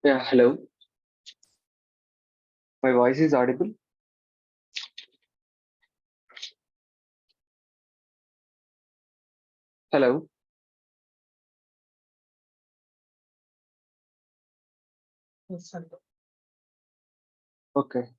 Yeah, hello. My voice is audible. Hello. Okay.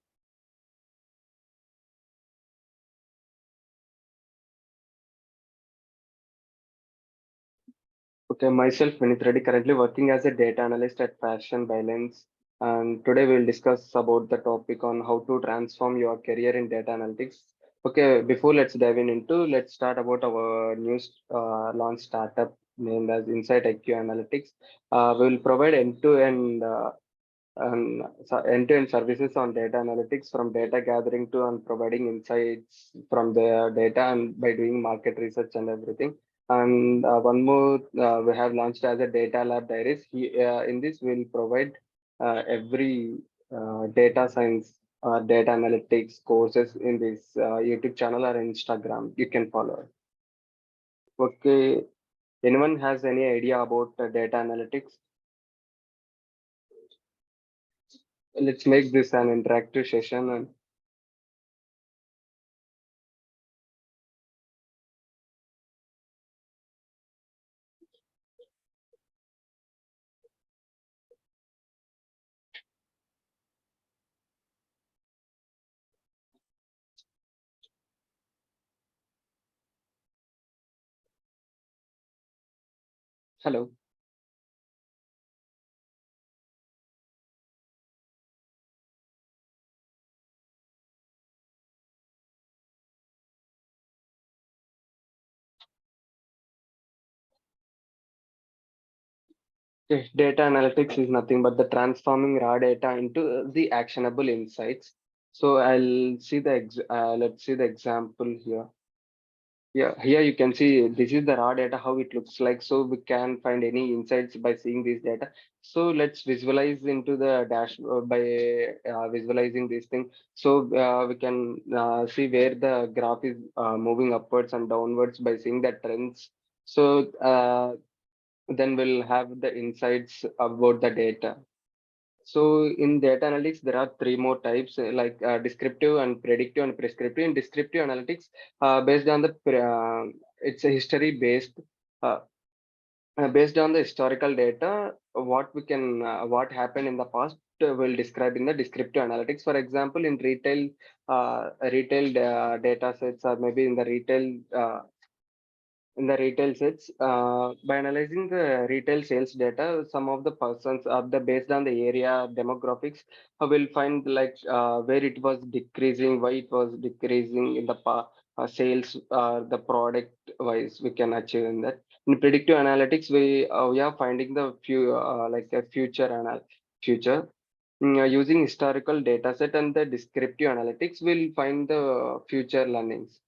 Okay. Myself, Vinith Reddy, currently working as a data analyst at Fashion Balance. And today we'll discuss about the topic on how to transform your career in data analytics. Okay. Before let's dive into, let's start about our new launch startup named as Insight IQ Analytics. We will provide end-to-end end-to-end services on data analytics from data gathering to and providing insights from the data and by doing market research and everything. And one more we have launched as a data lab diaries. In this we'll provide every data science data analytics courses in this YouTube channel or Instagram. You can follow. Okay. Anyone has any idea about data analytics? Let's make this an interactive session. And hello. Okay, data analytics is nothing but the transforming raw data into the actionable insights. So let's see the example here. Yeah, here you can see this is the raw data, how it looks like. So we can find any insights by seeing this data. So let's visualize into the dashboard by visualizing this thing. So we can see where the graph is moving upwards and downwards by seeing the trends. So then we'll have the insights about the data. So in data analytics, there are three more types descriptive and predictive and prescriptive. In descriptive analytics, based on it's a history uh, based on the historical data, what happened in the past will describe in the descriptive analytics. For example, in retail data sets or maybe in the retail sets, by analyzing the retail sales data, some of the persons are the based on the area demographics, will find where it was decreasing, why it was decreasing in the sales, the product wise we can achieve in that. In predictive analytics, we are finding the future. Using historical data set and the descriptive analytics, we'll find the future learnings.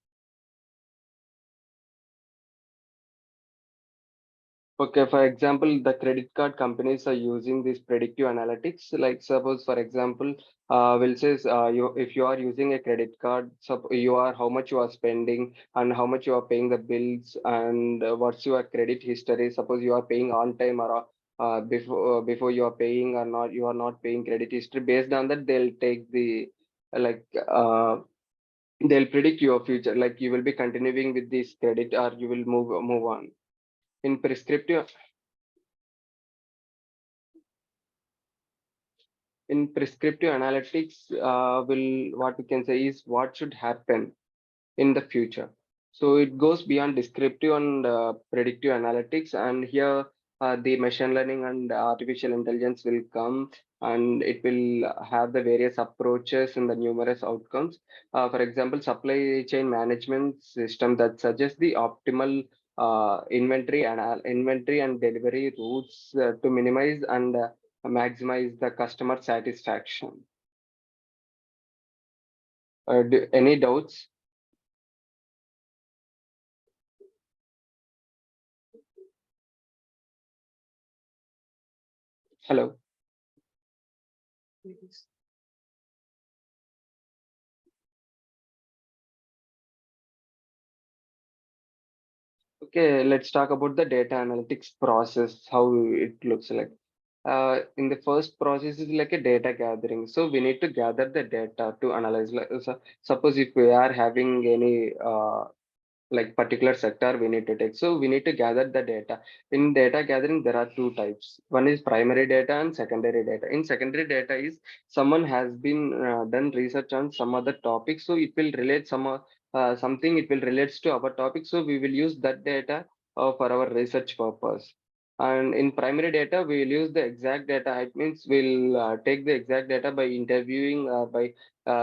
Okay, for example, the credit card companies are using this predictive analytics. Like suppose, for example, will says you if you are using a credit card, you are how much you are spending and how much you are paying the bills and what's your credit history. Suppose you are paying on time or before you are paying or not, you are not paying credit history. Based on that, they'll take the like they'll predict your future. Like you will be continuing with this credit or you will move on. In prescriptive analytics, will what we can say is what should happen in the future. So it goes beyond descriptive and predictive analytics, and here the machine learning and artificial intelligence will come, and it will have the various approaches and the numerous outcomes. For example, supply chain management system that suggests the optimal inventory and delivery routes to minimize and maximize the customer satisfaction. Any doubts? Hello. Okay, let's talk about the data analytics process, how it looks like. in the first process is like a data gathering. So we need to gather the data to analyze. Like, suppose if we are having any like particular sector we need to take. So we need to gather the data. In data gathering, there are two types. One is primary data and secondary data. In secondary data is someone has been done research on some other topic, so it will relate something it will relates to our topic. So we will use that data for our research purpose. And in primary data, we will use the exact data. It means we'll take the exact data by interviewing, by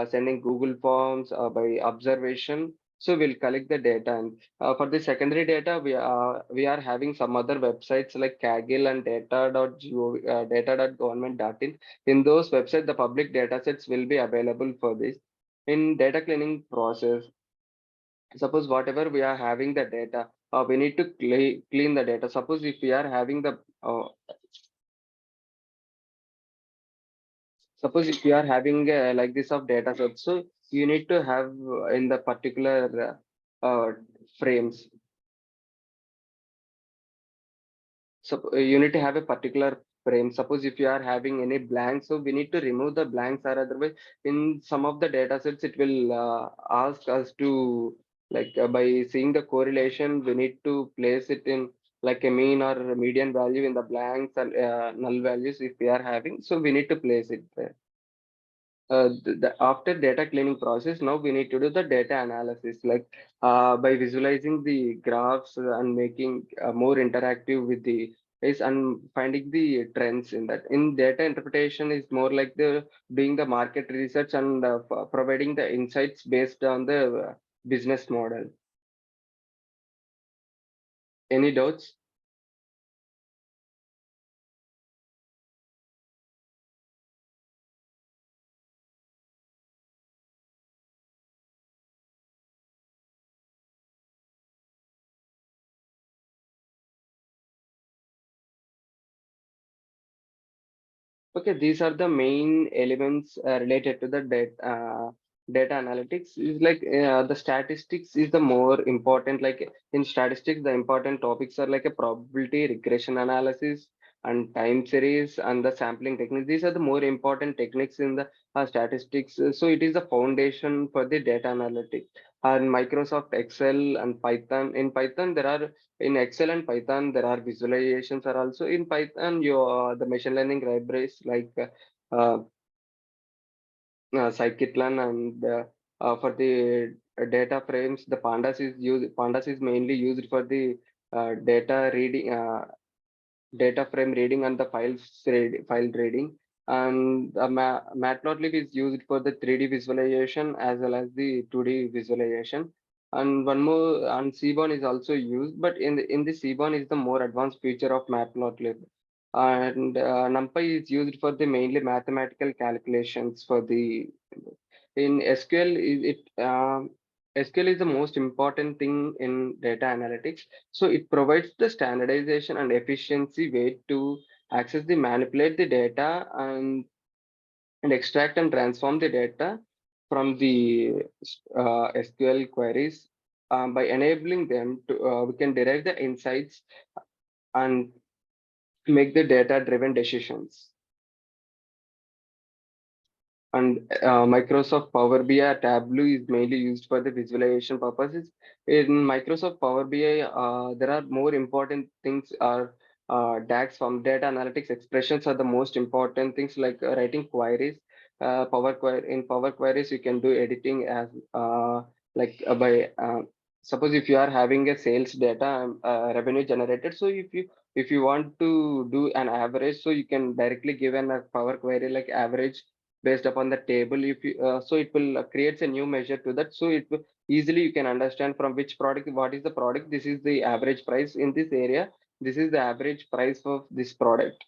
sending Google forms, by observation, so we'll collect the data. And for the secondary data, we are having some other websites like Kaggle and data.government.in. In those websites, the public data sets will be available for this. In data cleaning process, suppose whatever we are having the data, we need to clean the data. Suppose if we are having the suppose if you are having like this of data sets, so you need to have in the particular frames. So you need to have a particular frame. Suppose if you are having any blanks, so we need to remove the blanks, or otherwise in some of the data sets it will ask us to like by seeing the correlation, we need to place it in like a mean or median value in the blanks and null values if we are having. So we need to place it there. After data cleaning process, now we need to do the data analysis, like by visualizing the graphs and making more interactive with the is and finding the trends in that. In data interpretation is more like the doing the market research and providing the insights based on the business model. Any doubts? Okay, these are the main elements related to the data analytics. Is like the statistics is the more important. Like in statistics, the important topics are like a probability, regression analysis, and time series, and the sampling techniques. These are the more important techniques in the statistics. So it is the foundation for the data analytics. And Microsoft Excel and Python. In Python, there are in Excel and Python, there are visualizations are also in Python. Your the machine learning libraries like uh, scikit-learn and for the data frames, the pandas is mainly used for the data reading. Data frame reading and the file reading. And Matplotlib is used for the 3D visualization as well as the 2D visualization. And one more, and Seaborn is also used, but in the Seaborn is the more advanced feature of Matplotlib. And NumPy is used for the mainly mathematical calculations for the in SQL SQL is the most important thing in data analytics. So it provides the standardization and efficiency way to access the manipulate the data and extract and transform the data from the SQL queries. By enabling them to we can derive the insights and make the data driven decisions. And Microsoft Power BI Tableau is mainly used for the visualization purposes. In Microsoft Power BI, there are more important things are DAX from data analytics expressions are the most important things like writing queries. In Power Queries, you can do editing as like by suppose if you are having a sales data revenue generated. So if you want to do an average, so you can directly give an a Power Query like average based upon the table. If you so it will creates a new measure to that, so it will easily you can understand from which product, what is the product, this is the average price in this area, this is the average price of this product.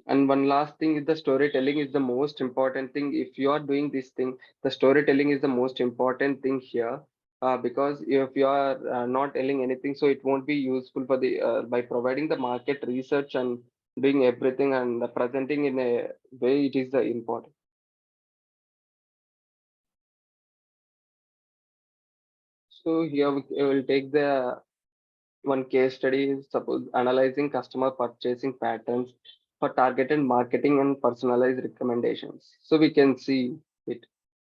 And one last thing is the storytelling is the most important thing. If you are doing this thing, the storytelling is the most important thing here, because if you are not telling anything, so it won't be useful for the by providing the market research and doing everything and presenting in a way, it is the important. So here we will take the one case study is suppose analyzing customer purchasing patterns for targeted marketing and personalized recommendations. So we can see it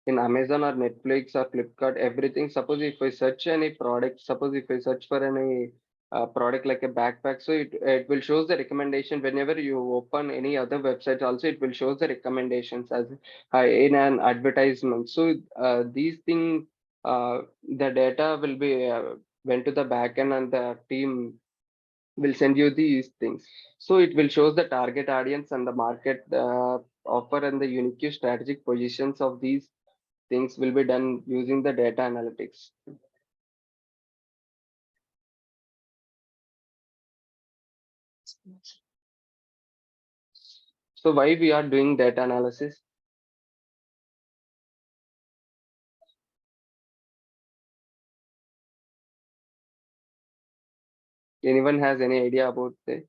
in Amazon or Netflix or Flipkart, everything. Suppose if I search any product, suppose if I search for any product like a backpack, so it will shows the recommendation whenever you open any other website. Also, it will shows the recommendations as in an advertisement. So these things, the data will be went to the backend and the team will send you these things. So it will shows the target audience and the market offer and the unique strategic positions of these things will be done using the data analytics. So why we are doing data analysis? Anyone has any idea about it?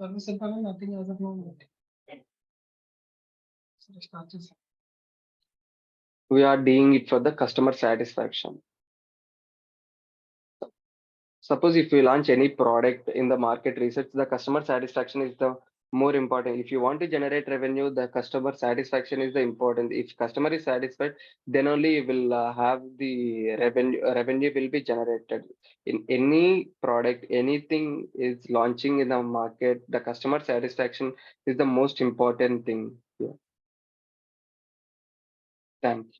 Service implement nothing as of now. We are doing it for the customer satisfaction. Suppose if you launch any product in the market research, the customer satisfaction is the more important. If you want to generate revenue, the customer satisfaction is the important. If customer is satisfied, then only you will have the revenue. Revenue will be generated in any product. Anything is launching in the market. The customer satisfaction is the most important thing. Yeah. Thanks.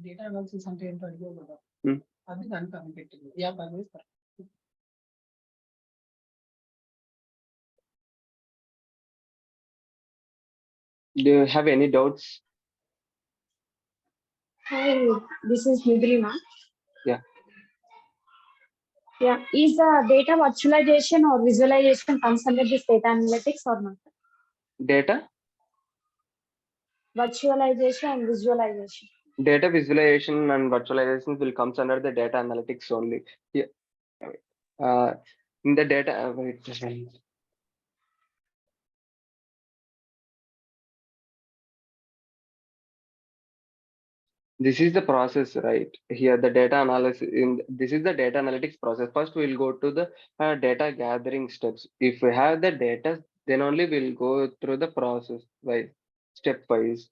Data analysis అంటే ఏంటో అడిగావు కదా Hmm. అది దానికి కనిపెట్టింది యా Parvez Do you have any doubts? Hi, this is Nidrima. Yeah. Yeah, is the data virtualization or visualization comes under this data analytics or not? Data. Virtualization and visualization. Data visualization and virtualization will comes under the data analytics only. Yeah. In the data, wait a second. This is the process, right? Here, the data analysis in this is the data analytics process. First, we'll go to the data gathering steps. If we have the data, then only we'll go through the process by stepwise.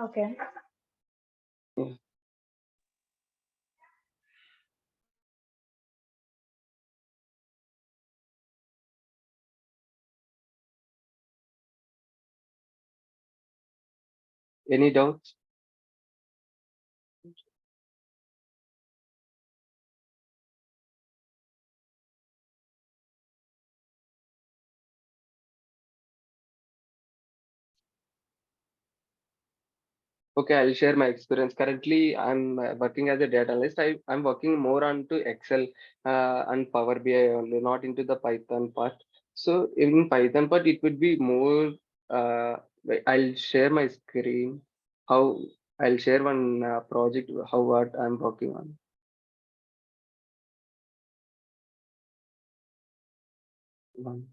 Okay. Yeah. Any doubts? Okay, I'll share my experience. Currently, I'm working as a data analyst. I'm working more onto Excel and Power BI only, not into the Python part. So in Python part, it would be more. I'll share my screen. How I'll share one project. How what I'm working on. One.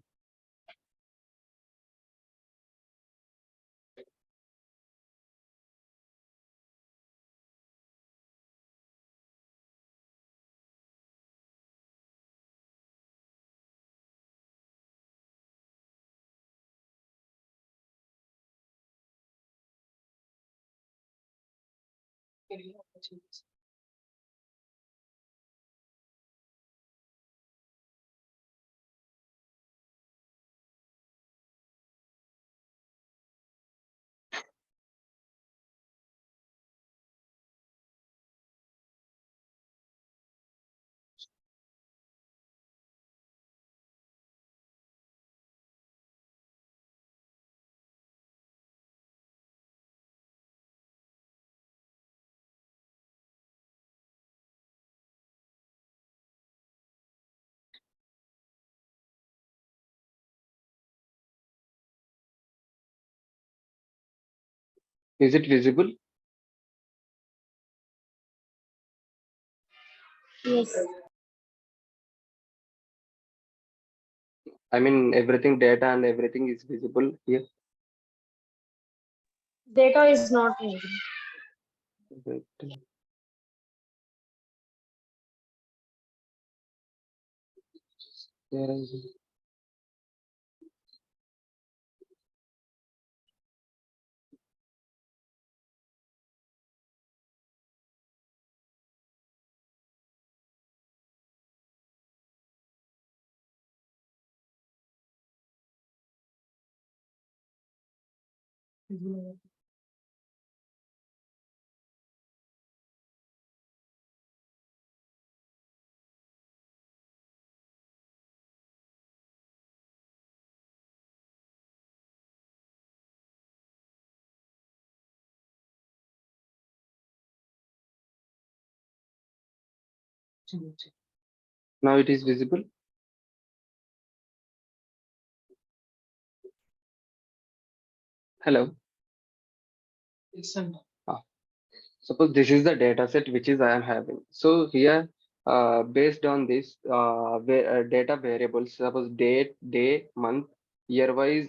Is it visible? Yes. I mean, everything data and everything is visible here. Data is not visible. Wait, where is it? Visual. Now it is visible. Hello. Listen. Ah, suppose this is the data set which is I am having. So here, based on this data variables, suppose date, day, month, year wise,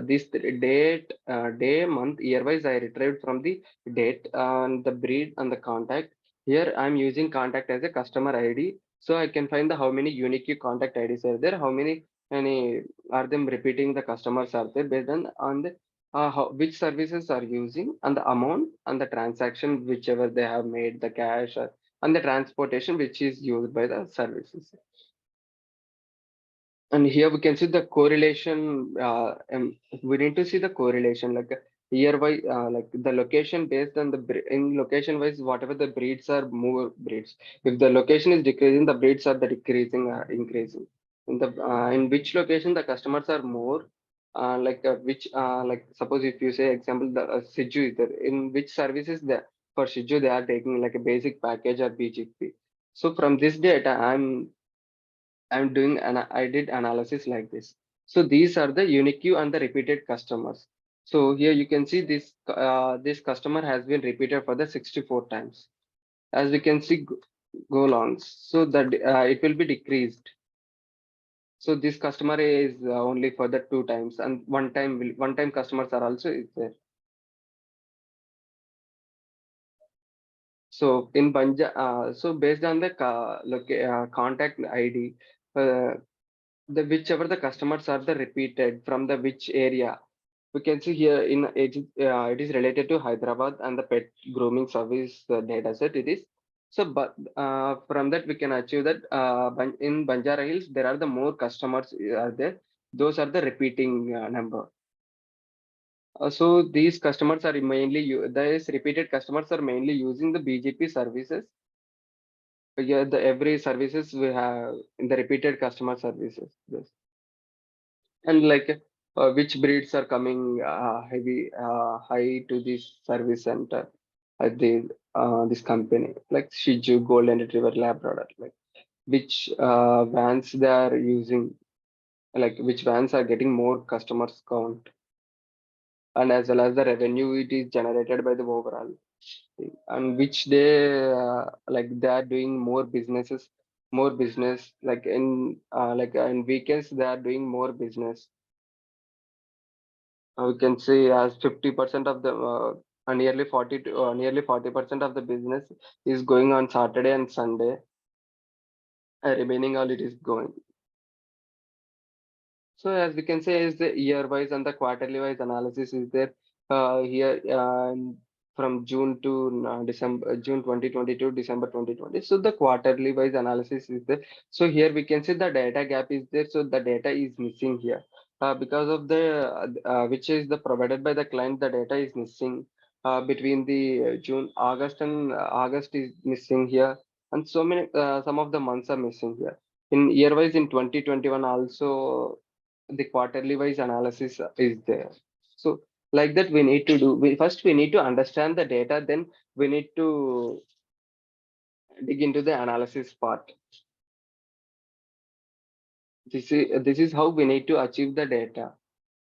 this date, day, month, year wise, I retrieved from the date and the breed and the contact. Here I'm using contact as a customer ID. So I can find the how many unique contact IDs are there, how many any are them repeating the customers are there based on the which services are using and the amount and the transaction whichever they have made the cash and the transportation which is used by the services. And here we can see the correlation. We need to see the correlation like year by like the location based on the in location wise whatever the breeds are more breeds. If the location is decreasing, the breeds are the decreasing increasing. In which location the customers are more like which like suppose if you say example the Siju is there, in which services the for Siju they are taking like a basic package or BGP. So from this data I'm doing and I did analysis like this. So these are the unique and the repeated customers. So here you can see this customer has been repeated for the 64 times. As we can see go longs, so that it will be decreased. So this customer is only for the two times and one time customers are also is there. So in so based on the contact ID, uh, the whichever the customers are the repeated from the which area we can see here in it is related to Hyderabad and the pet grooming service data set it is. So but from that we can achieve that in Banjara Hills there are the more customers are there, those are the repeating number. So these customers are mainly these repeated customers are mainly using the BGP services. Yeah, the every services we have in the repeated customer services. Yes. And like which breeds are coming heavy high to this service center at the this company like Shih Tzu, Golden Retriever, Labrador, like which vans they are using, like which vans are getting more customers count, and as well as the revenue it is generated by the overall thing, and which they like they are doing more business like in weekends they are doing more business. We can see as 50% of the nearly 40% of the business is going on Saturday and Sunday. Remaining all it is going. So as we can say is the year wise and the quarterly wise analysis is there here from June to December, June 2022, December 2020. So the quarterly wise analysis is there. So here we can see the data gap is there. So the data is missing here because of the which is the provided by the client. The data is missing between the August and August is missing here, and so many some of the months are missing here. In year wise in 2021 also the quarterly wise analysis is there. So like that we need to do first we need to understand the data, then we need to dig into the analysis part. This is how we need to achieve the data.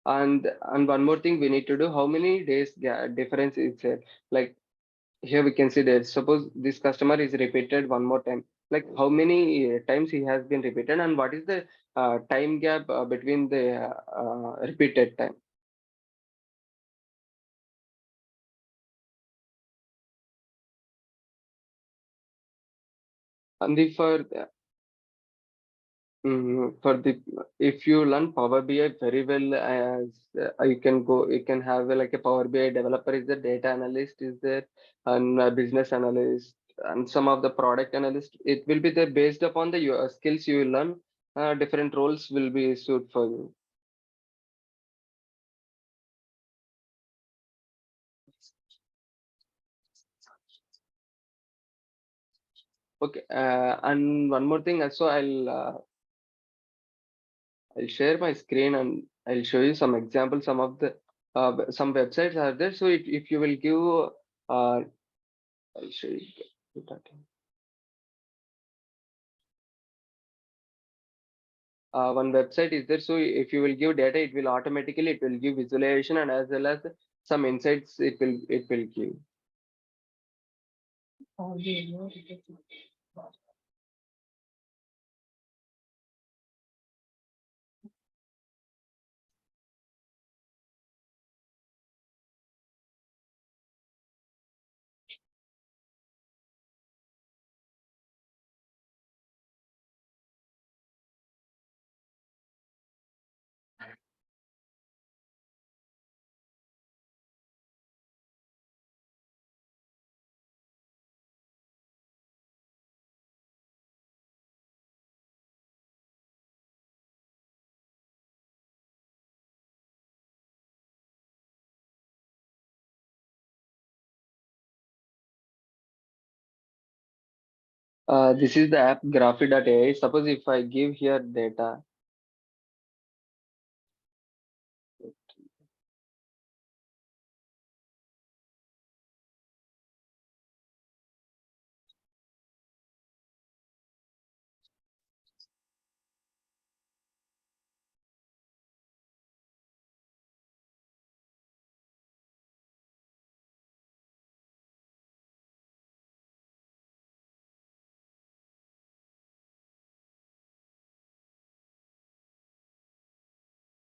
And one more thing we need to do, how many days difference is there? Like here we can see that suppose this customer is repeated one more time, like how many times he has been repeated, and what is the time gap between the repeated time. And the for the if you learn Power BI very well, as you can have like a Power BI developer is there, data analyst is there, and business analyst, and some of the product analyst. It will be there based upon the your skills you will learn. Different roles will be suit for you. Okay, and one more thing. So I'll share my screen and I'll show you some examples. Some of the some websites are there. So if you will give, I'll show you that. One website is there. So if you will give data, it will give visualization and as well as some insights. It will give. All the more This is the app Graphy.ai. Suppose if I give here data.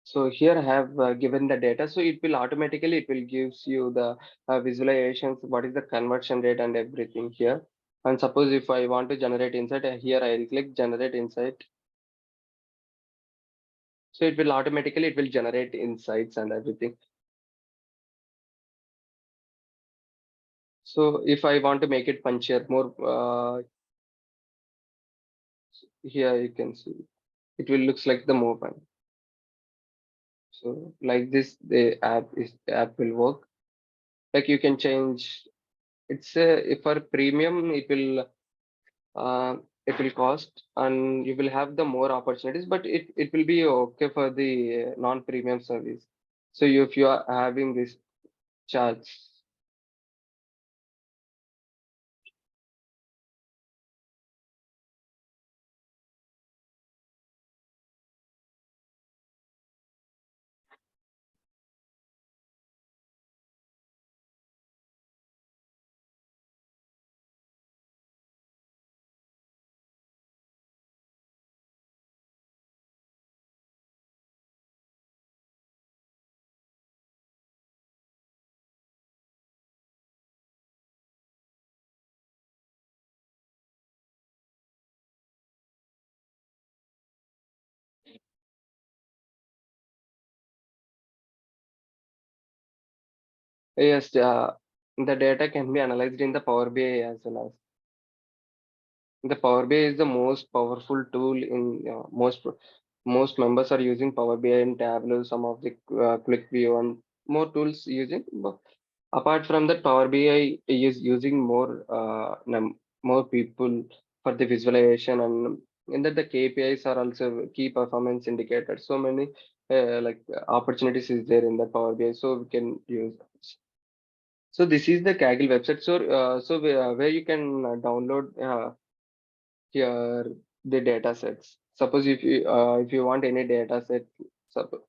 So here I have given the data, so it will gives you the visualizations, what is the conversion rate and everything here. And suppose if I want to generate insight, here I will click generate insight. So it will generate insights and everything. So if I want to make it punchier more, here you can see it will looks like the more fun. So like this, the app will work. Like you can change. It's if for premium, uh, it will cost and you will have the more opportunities, but it will be okay for the non-premium service. So if you are having this charge. Yes, the data can be analyzed in the Power BI as well as the Power BI is the most powerful tool in most members are using Power BI and Tableau, some of the ClickView and more tools using. But apart from that, Power BI is using more people for the visualization, and in that the KPIs are also key performance indicators. So many opportunities is there in the Power BI, so we can use. So this is the Kaggle website. So where you can download here the data sets. Suppose if you want any data set, suppose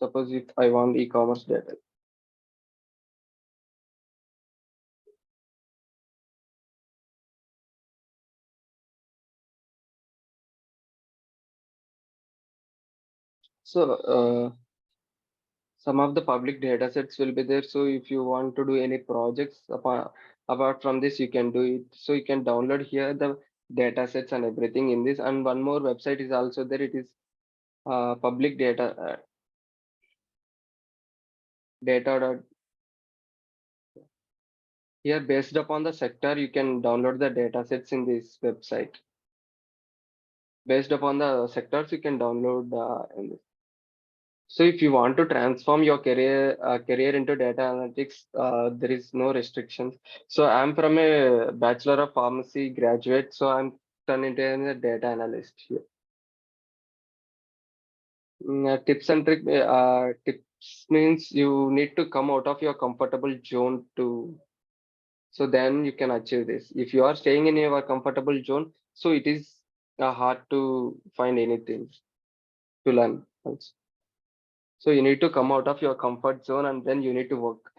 Suppose if I want e-commerce data. So some of the public data sets will be there. So if you want to do any projects apart from this, you can do it. So you can download here the data sets and everything in this. And one more website is also there. It is public data. Here, based upon the sector, you can download the data sets in this website. Based upon the sectors, you can download in this. So if you want to transform your career into data analytics, there is no restrictions. So I'm from a Bachelor of Pharmacy graduate, so I'm turned into a data analyst here. Tips means you need to come out of your comfortable zone to, so then you can achieve this. If you are staying in your comfortable zone, so it is hard to find anything to learn also. So you need to come out of your comfort zone and then you need to work.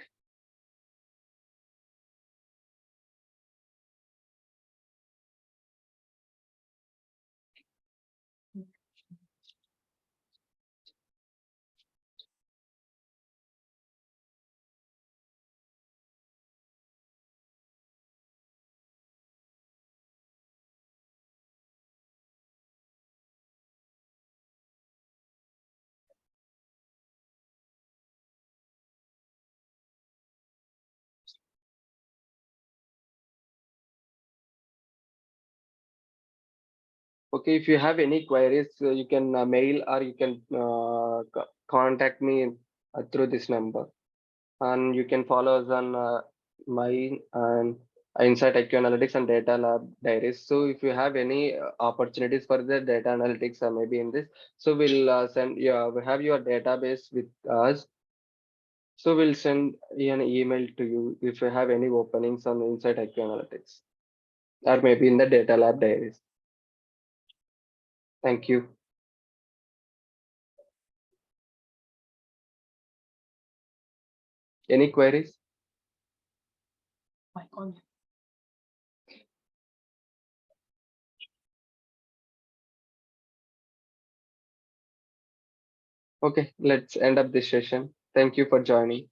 Okay, if you have any queries, you can mail or you can contact me through this number. And you can follow us on my and Insight IQ Analytics and Data Lab Diaries. So if you have any opportunities for the data analytics or maybe in this, so we'll send you, we have your database with us. So we'll send an email to you if you have any openings on Insight IQ Analytics or maybe in the Data Lab Diaries. Thank you. Any queries? My God. Okay, let's end up this session. Thank you for joining.